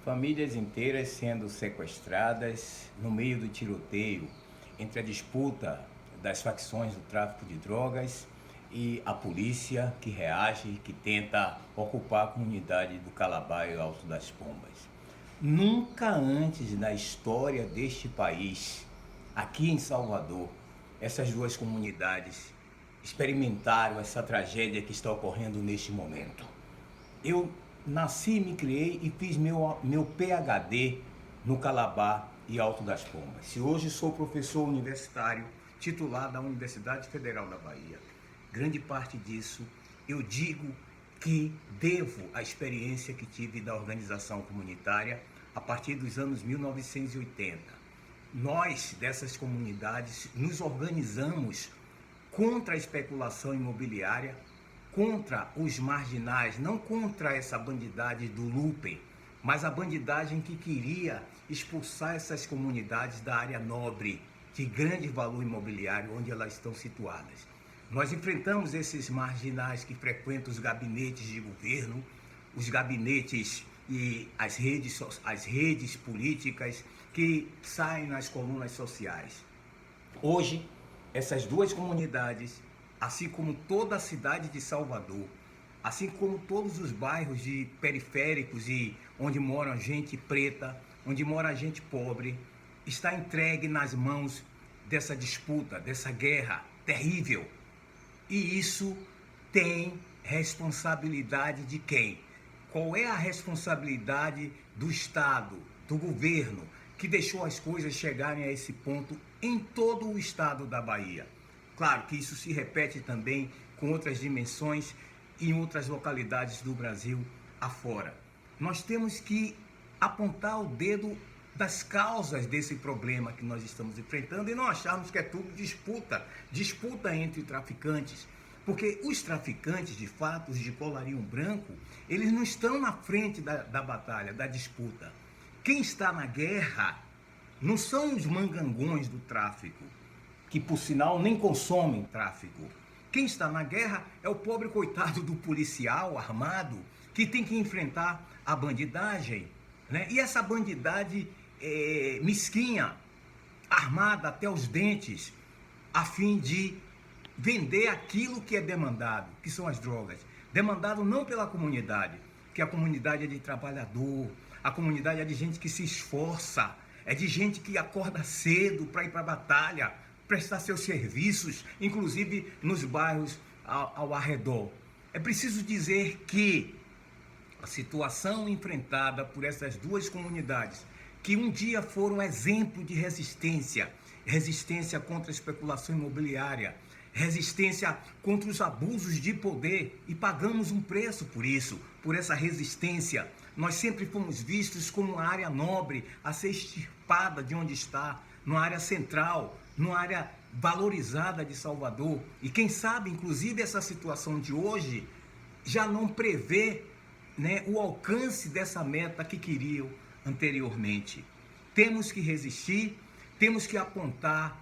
Famílias inteiras sendo sequestradas no meio do tiroteio entre a disputa das facções do tráfico de drogas e a polícia que reage, que tenta ocupar a comunidade do Calabar e Alto das Pombas. Nunca antes na história deste país, aqui em Salvador, essas duas comunidades experimentaram essa tragédia que está ocorrendo neste momento. Eu nasci, me criei e fiz meu PhD no Calabar e Alto das Pombas. E hoje sou professor universitário titular da Universidade Federal da Bahia. Grande parte disso eu digo que devo à experiência que tive da organização comunitária a partir dos anos 1980. Nós, dessas comunidades, nos organizamos contra a especulação imobiliária, contra os marginais, não contra essa bandidagem do Lupen, mas a bandidagem que queria expulsar essas comunidades da área nobre, de grande valor imobiliário, onde elas estão situadas. Nós enfrentamos esses marginais que frequentam os gabinetes de governo, os gabinetes e as redes políticas que saem nas colunas sociais. Hoje, essas duas comunidades, assim como toda a cidade de Salvador, assim como todos os bairros de periféricos e onde mora gente preta, onde mora gente pobre, está entregue nas mãos dessa disputa, dessa guerra terrível. E isso tem responsabilidade de quem? Qual é a responsabilidade do Estado, do governo, que deixou as coisas chegarem a esse ponto em todo o estado da Bahia? Claro que isso se repete também com outras dimensões em outras localidades do Brasil afora. Nós temos que apontar o dedo das causas desse problema que nós estamos enfrentando e não acharmos que é tudo disputa entre traficantes. Porque os traficantes, de fato, os de colarinho branco, eles não estão na frente da batalha, da disputa. Quem está na guerra não são os mangangões do tráfico, que por sinal nem consomem tráfico. Quem está na guerra é o pobre coitado do policial armado que tem que enfrentar a bandidagem, né? E essa bandidagem mesquinha, armada até os dentes, a fim de vender aquilo que é demandado, que são as drogas. Demandado não pela comunidade, que a comunidade é de trabalhador, a comunidade é de gente que se esforça, é de gente que acorda cedo para ir para a batalha, prestar seus serviços, inclusive nos bairros ao arredor. É preciso dizer que a situação enfrentada por essas duas comunidades, que um dia foram exemplo de resistência contra a especulação imobiliária, resistência contra os abusos de poder, e pagamos um preço por isso, por essa resistência. Nós sempre fomos vistos como uma área nobre a ser extirpada de onde está, numa área central, numa área valorizada de Salvador. E quem sabe, inclusive, essa situação de hoje já não prevê, né, o alcance dessa meta que queriam anteriormente. Temos que resistir, temos que apontar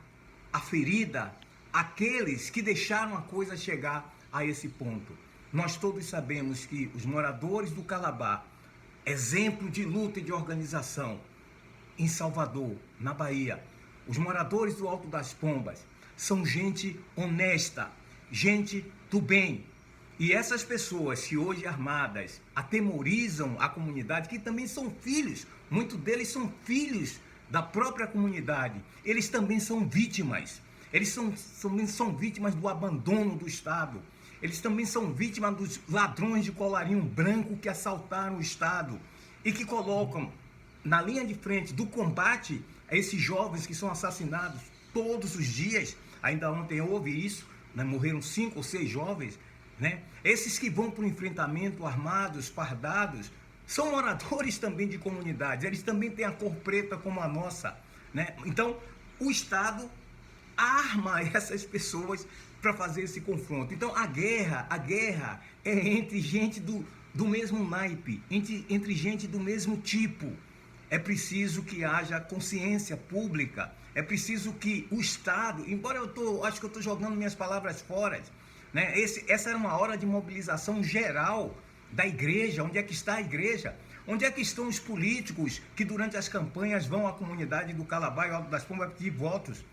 a ferida àqueles que deixaram a coisa chegar a esse ponto. Nós todos sabemos que os moradores do Calabar, exemplo de luta e de organização em Salvador, na Bahia, os moradores do Alto das Pombas, são gente honesta, gente do bem. E essas pessoas que hoje armadas atemorizam a comunidade, que também são filhos, muitos deles são filhos da própria comunidade, eles também são vítimas. Eles também são vítimas do abandono do Estado. Eles também são vítimas dos ladrões de colarinho branco que assaltaram o Estado e que colocam na linha de frente do combate a esses jovens que são assassinados todos os dias. Ainda ontem houve isso, né? Morreram 5 ou 6 jovens, né? Esses que vão para o enfrentamento armados, fardados, são moradores também de comunidades. Eles também têm a cor preta como a nossa, né? Então, o Estado arma essas pessoas para fazer esse confronto. Então a guerra é entre gente do mesmo naipe, entre gente do mesmo tipo. É preciso que haja consciência pública, é preciso que o Estado, embora acho que eu estou jogando minhas palavras fora, né? Essa era uma hora de mobilização geral da igreja. Onde é que está a igreja? Onde é que estão os políticos que durante as campanhas vão à comunidade do Calabar e Alto das Pombas pedir votos?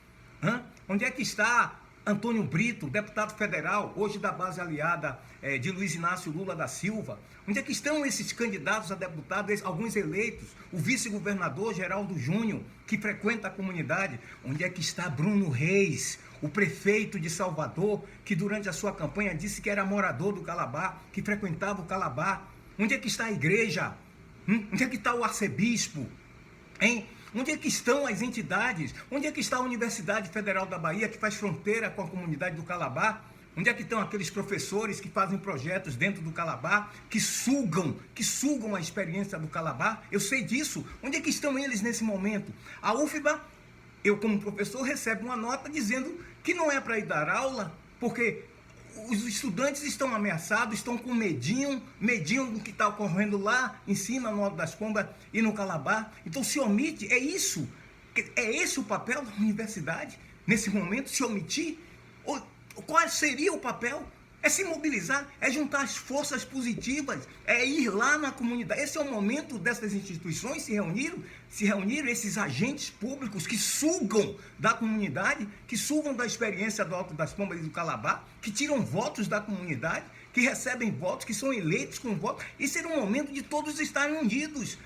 Onde é que está Antônio Brito, deputado federal, hoje da base aliada de Luiz Inácio Lula da Silva? Onde é que estão esses candidatos a deputado, alguns eleitos? O vice-governador Geraldo Júnior, que frequenta a comunidade? Onde é que está Bruno Reis, o prefeito de Salvador, que durante a sua campanha disse que era morador do Calabar, que frequentava o Calabar? Onde é que está a igreja? Onde é que está o arcebispo? Hein? Onde é que estão as entidades? Onde é que está a Universidade Federal da Bahia, que faz fronteira com a comunidade do Calabar? Onde é que estão aqueles professores que fazem projetos dentro do Calabar, que sugam a experiência do Calabar? Eu sei disso. Onde é que estão eles nesse momento? A UFBA, eu como professor, recebo uma nota dizendo que não é para ir dar aula, porque os estudantes estão ameaçados, estão com medinho do que está ocorrendo lá em cima, no Alto das Pombas e no Calabar. Então se omite, é esse o papel da universidade nesse momento, se omitir? Qual seria o papel? É se mobilizar, é juntar as forças positivas, é ir lá na comunidade. Esse é o momento dessas instituições se reuniram esses agentes públicos que sugam da comunidade, que sugam da experiência do Alto das Pombas e do Calabar, que tiram votos da comunidade, que recebem votos, que são eleitos com votos. Esse era um momento de todos estarem unidos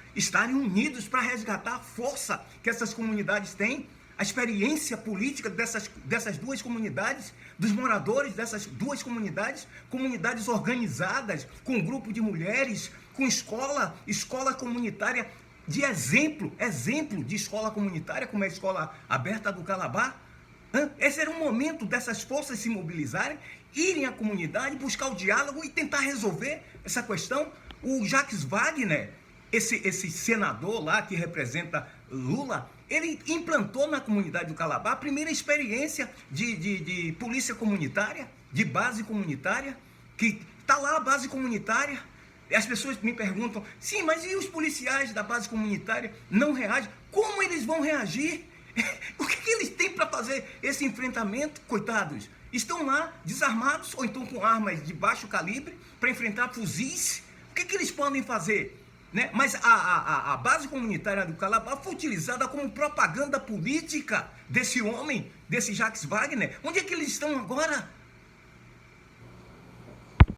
para resgatar a força que essas comunidades têm, a experiência política dessas duas comunidades, dos moradores dessas duas comunidades, comunidades organizadas, com um grupo de mulheres, com escola comunitária de exemplo de escola comunitária, como é a Escola Aberta do Calabar. Esse era um momento dessas forças se mobilizarem, irem à comunidade, buscar o diálogo e tentar resolver essa questão. O Jacques Wagner, esse senador lá que representa Lula, ele implantou na comunidade do Calabar a primeira experiência de polícia comunitária, de base comunitária, que está lá a base comunitária. E as pessoas me perguntam, sim, mas e os policiais da base comunitária não reagem? Como eles vão reagir? O que eles têm para fazer esse enfrentamento, coitados? Estão lá desarmados ou então com armas de baixo calibre para enfrentar fuzis? O que eles podem fazer? Né? Mas a base comunitária do Calabar foi utilizada como propaganda política desse homem, desse Jacques Wagner. Onde é que eles estão agora?